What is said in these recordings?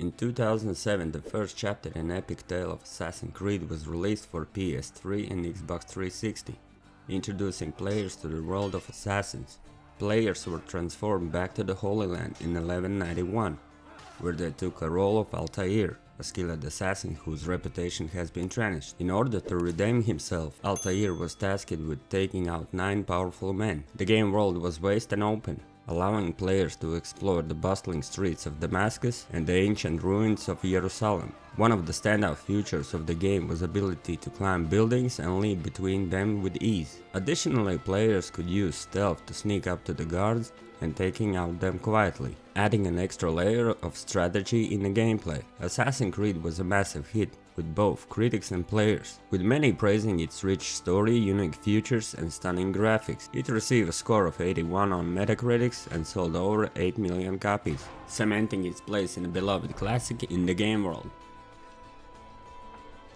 In 2007, the first chapter in epic tale of Assassin's Creed was released for PS3 and Xbox 360, introducing players to the world of assassins. Players were transformed back to the Holy Land in 1191, where they took a role of Altair, a skilled assassin whose reputation has been tarnished. In order to redeem himself, Altair was tasked with taking out 9 powerful men. The game world was vast and open, allowing players to explore the bustling streets of Damascus and the ancient ruins of Jerusalem. One of the standout features of the game was the ability to climb buildings and leap between them with ease. Additionally, players could use stealth to sneak up to the guards and taking out them quietly, adding an extra layer of strategy in the gameplay. Assassin's Creed was a massive hit with both critics and players, with many praising its rich story, unique features and stunning graphics. It received a score of 81 on Metacritic and sold over 8 million copies, cementing its place in a beloved classic in the game world.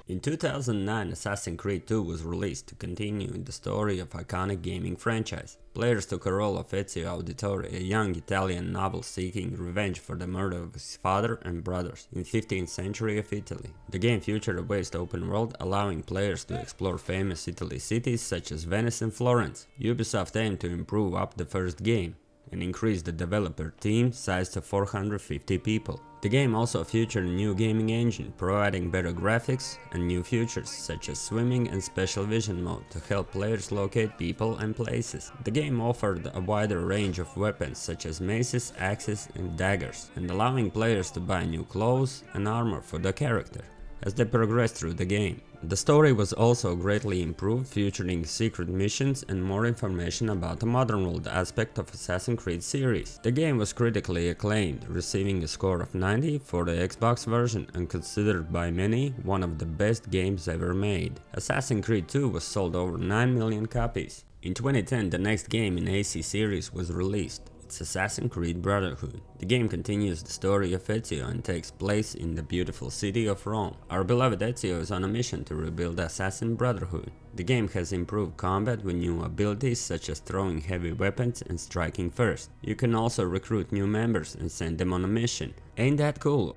In 2009, Assassin's Creed II was released to continue the story of iconic gaming franchise. Players took a role of Ezio Auditore, a young Italian noble seeking revenge for the murder of his father and brothers in 15th century of Italy. The game featured a vast open world, allowing players to explore famous Italy cities such as Venice and Florence. Ubisoft aimed to improve up the first game and increase the developer team size to 450 people. The game also featured a new gaming engine, providing better graphics and new features such as swimming and special vision mode to help players locate people and places. The game offered a wider range of weapons such as maces, axes and daggers, and allowing players to buy new clothes and armor for the character as they progressed through the game. The story was also greatly improved, featuring secret missions and more information about the modern world aspect of Assassin's Creed series. The game was critically acclaimed, receiving a score of 90 for the Xbox version and considered by many one of the best games ever made. Assassin's Creed II was sold over 9 million copies. In 2010, the next game in AC series was released. It's Assassin's Creed Brotherhood. The game continues the story of Ezio and takes place in the beautiful city of Rome. Our beloved Ezio is on a mission to rebuild Assassin's Brotherhood. The game has improved combat with new abilities such as throwing heavy weapons and striking first. You can also recruit new members and send them on a mission. Ain't that cool?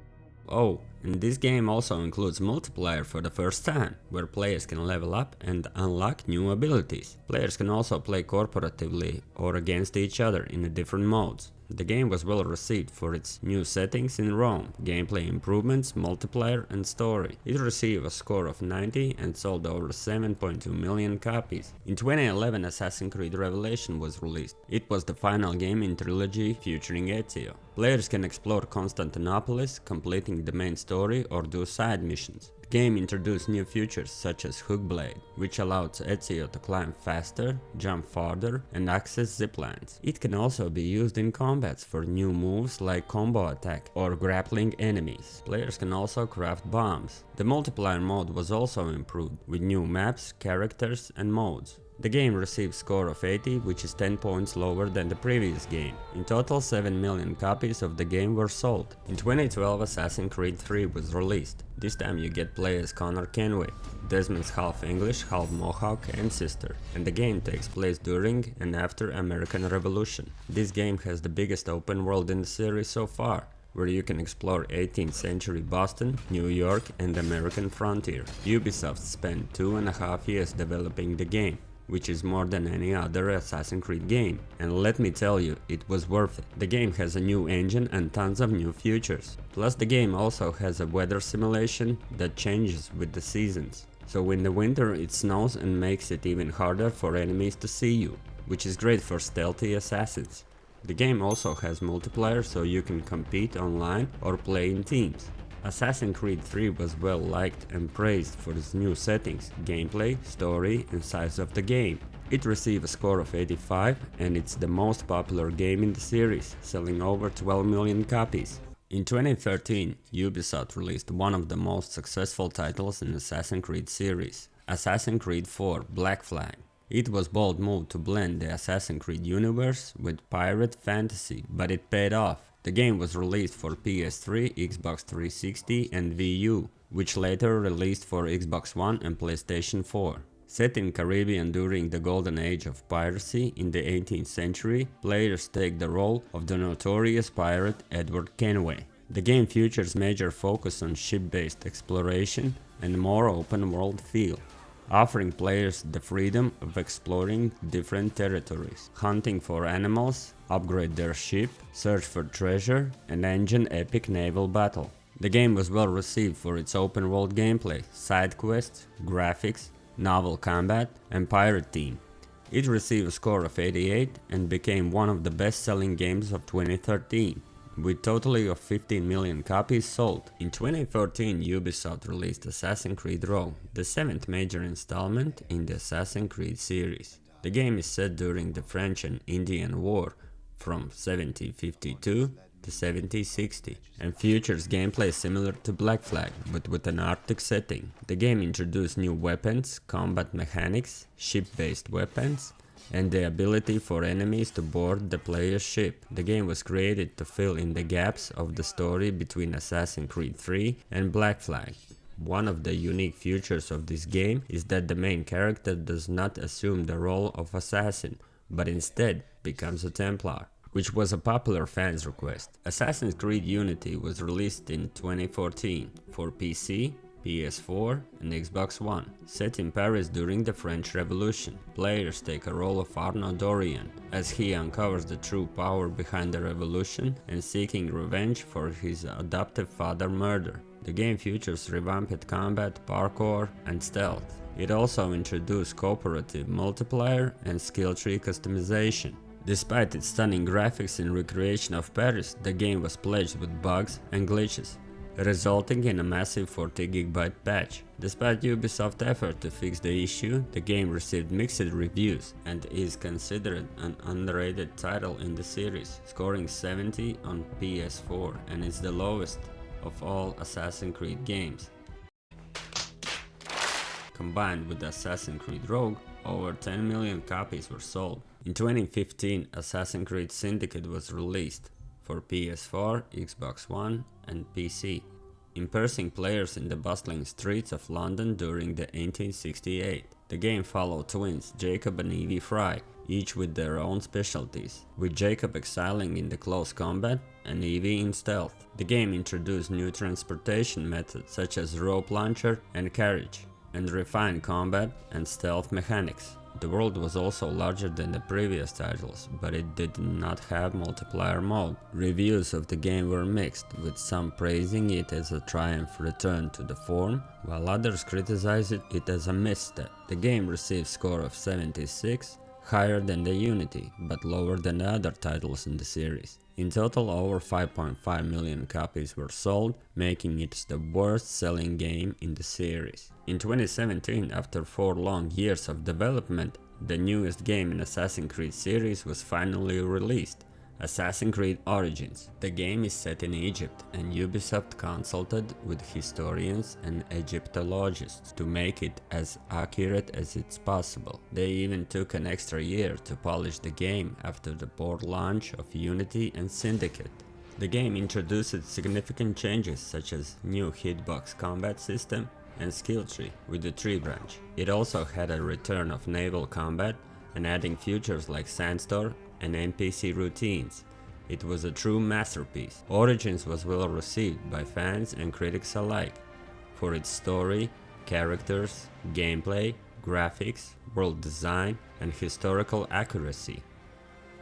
Oh, and this game also includes multiplayer for the first time, where players can level up and unlock new abilities. Players can also play cooperatively or against each other in the different modes. The game was well received for its new settings in Rome, gameplay improvements, multiplayer and story. It received a score of 90 and sold over 7.2 million copies. In 2011, Assassin's Creed Revelations was released. It was the final game in trilogy featuring Ezio. Players can explore Constantinopolis, completing the main story or do side missions. The game introduced new features such as Hookblade, which allows Ezio to climb faster, jump farther and access ziplines. It can also be used in combats for new moves like combo attack or grappling enemies. Players can also craft bombs. The multiplayer mode was also improved with new maps, characters and modes. The game received a score of 80, which is 10 points lower than the previous game. In total, 7 million copies of the game were sold. In 2012, Assassin's Creed III was released. This time you get play as Connor Kenway, Desmond's half English, half Mohawk ancestor, and the game takes place during and after American Revolution. This game has the biggest open world in the series so far, where you can explore 18th century Boston, New York and the American frontier. Ubisoft spent 2.5 years developing the game, which is more than any other Assassin's Creed game, and let me tell you, it was worth it. The game has a new engine and tons of new features. Plus the game also has a weather simulation that changes with the seasons. So in the winter it snows and makes it even harder for enemies to see you, which is great for stealthy assassins. The game also has multiplayer, so you can compete online or play in teams. Assassin's Creed III was well liked and praised for its new settings, gameplay, story and size of the game. It received a score of 85 and it's the most popular game in the series, selling over 12 million copies. In 2013, Ubisoft released one of the most successful titles in the Assassin's Creed series, Assassin's Creed IV Black Flag. It was a bold move to blend the Assassin's Creed universe with pirate fantasy, but it paid off. The game was released for PS3, Xbox 360 and Wii U, which later released for Xbox One and PlayStation 4. Set in Caribbean during the golden age of piracy in the 18th century, players take the role of the notorious pirate Edward Kenway. The game features major focus on ship-based exploration and more open world feel, offering players the freedom of exploring different territories, hunting for animals, upgrade their ship, search for treasure, and engine epic naval battle. The game was well received for its open world gameplay, side quests, graphics, novel combat, and pirate theme. It received a score of 88 and became one of the best-selling games of 2013, with totally of 15 million copies sold. In 2014, Ubisoft released Assassin's Creed Rogue, the 7th major installment in the Assassin's Creed series. The game is set during the French and Indian War from 1752 to 1760 and features gameplay similar to Black Flag but with an Arctic setting. The game introduced new weapons, combat mechanics, ship-based weapons, and the ability for enemies to board the player's ship. The game was created to fill in the gaps of the story between Assassin's Creed 3 and Black Flag. One of the unique features of this game is that the main character does not assume the role of assassin, but instead becomes a Templar, which was a popular fan's request. Assassin's Creed Unity was released in 2014 for PC, PS4 and Xbox One. Set in Paris during the French Revolution, players take a role of Arnaud Dorian, as he uncovers the true power behind the revolution and seeking revenge for his adoptive father's murder. The game features revamped combat, parkour and stealth. It also introduced cooperative multiplayer and skill tree customization. Despite its stunning graphics and recreation of Paris, the game was plagued with bugs and glitches, resulting in a massive 40GB patch. Despite Ubisoft's effort to fix the issue, the game received mixed reviews and is considered an underrated title in the series, scoring 70 on PS4 and is the lowest of all Assassin's Creed games. Combined with Assassin's Creed Rogue, over 10 million copies were sold. In 2015, Assassin's Creed Syndicate was released for PS4, Xbox One and PC, immersing players in the bustling streets of London during the 1868. The game followed twins Jacob and Evie Fry, each with their own specialties, with Jacob excelling in the close combat and Evie in stealth. The game introduced new transportation methods such as rope launcher and carriage, and refined combat and stealth mechanics. The world was also larger than the previous titles, but it did not have multiplayer mode. Reviews of the game were mixed, with some praising it as a triumphant return to the form, while others criticized it as a misstep. The game received a score of 76, higher than the Unity, but lower than the other titles in the series. In total, over 5.5 million copies were sold, making it the worst-selling game in the series. In 2017, after 4 long years of development, the newest game in Assassin's Creed series was finally released, Assassin's Creed Origins. The game is set in Egypt, and Ubisoft consulted with historians and Egyptologists to make it as accurate as it's possible. They even took an extra year to polish the game after the poor launch of Unity and Syndicate. The game introduced significant changes such as new hitbox combat system and skill tree with the tree branch. It also had a return of naval combat and adding features like sandstorm and NPC routines. It was a true masterpiece. Origins was well received by fans and critics alike for its story, characters, gameplay, graphics, world design, and historical accuracy.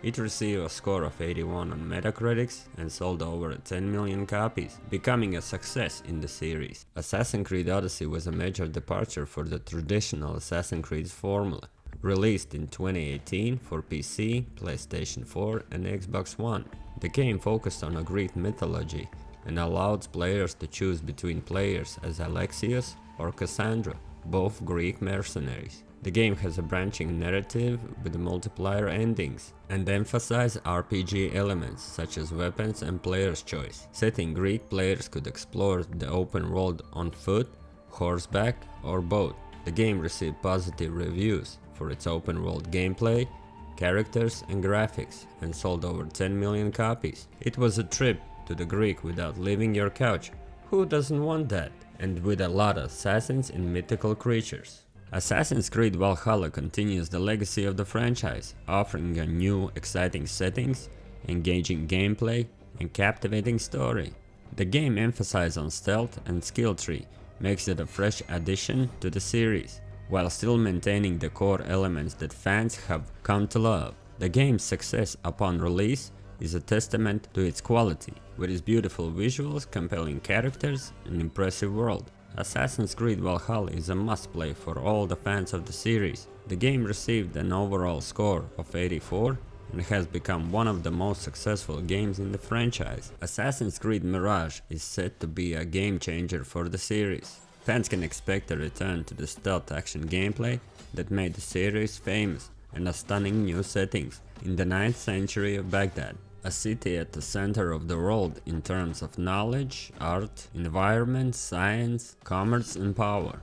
It received a score of 81 on Metacritic and sold over 10 million copies, becoming a success in the series. Assassin's Creed Odyssey was a major departure for the traditional Assassin's Creed formula. Released in 2018 for PC, PlayStation 4 and Xbox One. The game focused on a Greek mythology and allowed players to choose between players as Alexios or Cassandra, both Greek mercenaries. The game has a branching narrative with multiplayer endings and emphasizes RPG elements such as weapons and player's choice. Set in Greek, players could explore the open world on foot, horseback or boat. The game received positive reviews for its open world gameplay, characters and graphics, and sold over 10 million copies. It was a trip to the Greek without leaving your couch. Who doesn't want that? And with a lot of assassins and mythical creatures. Assassin's Creed Valhalla continues the legacy of the franchise, offering a new exciting settings, engaging gameplay and captivating story. The game emphasizes on stealth and skill tree, makes it a fresh addition to the series, while still maintaining the core elements that fans have come to love. The game's success upon release is a testament to its quality, with its beautiful visuals, compelling characters, and impressive world. Assassin's Creed Valhalla is a must-play for all the fans of the series. The game received an overall score of 84 and has become one of the most successful games in the franchise. Assassin's Creed Mirage is set to be a game changer for the series. Fans can expect a return to the stealth action gameplay that made the series famous, and a stunning new settings in the 9th century of Baghdad, a city at the center of the world in terms of knowledge, art, environment, science, commerce and power.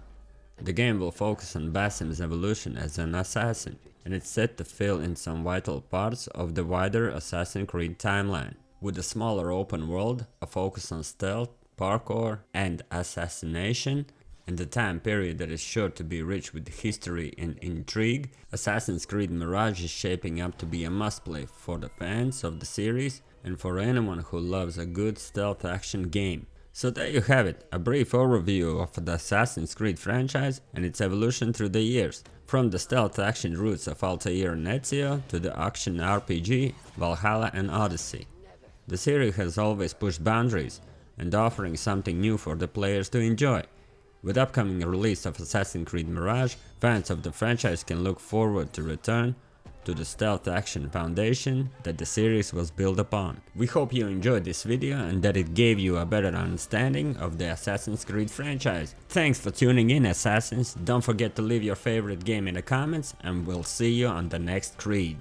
The game will focus on Basim's evolution as an assassin, and it's set to fill in some vital parts of the wider Assassin's Creed timeline. With a smaller open world, a focus on stealth, parkour and assassination, and a time period that is sure to be rich with history and intrigue, Assassin's Creed Mirage is shaping up to be a must-play for the fans of the series and for anyone who loves a good stealth action game. So there you have it, a brief overview of the Assassin's Creed franchise and its evolution through the years, from the stealth action roots of Altair and Ezio to the action RPG, Valhalla and Odyssey. The series has always pushed boundaries and offering something new for the players to enjoy. With upcoming release of Assassin's Creed Mirage, fans of the franchise can look forward to return to the stealth action foundation that the series was built upon. We hope you enjoyed this video and that it gave you a better understanding of the Assassin's Creed franchise. Thanks for tuning in, Assassins. Don't forget to leave your favorite game in the comments and we'll see you on the next Creed.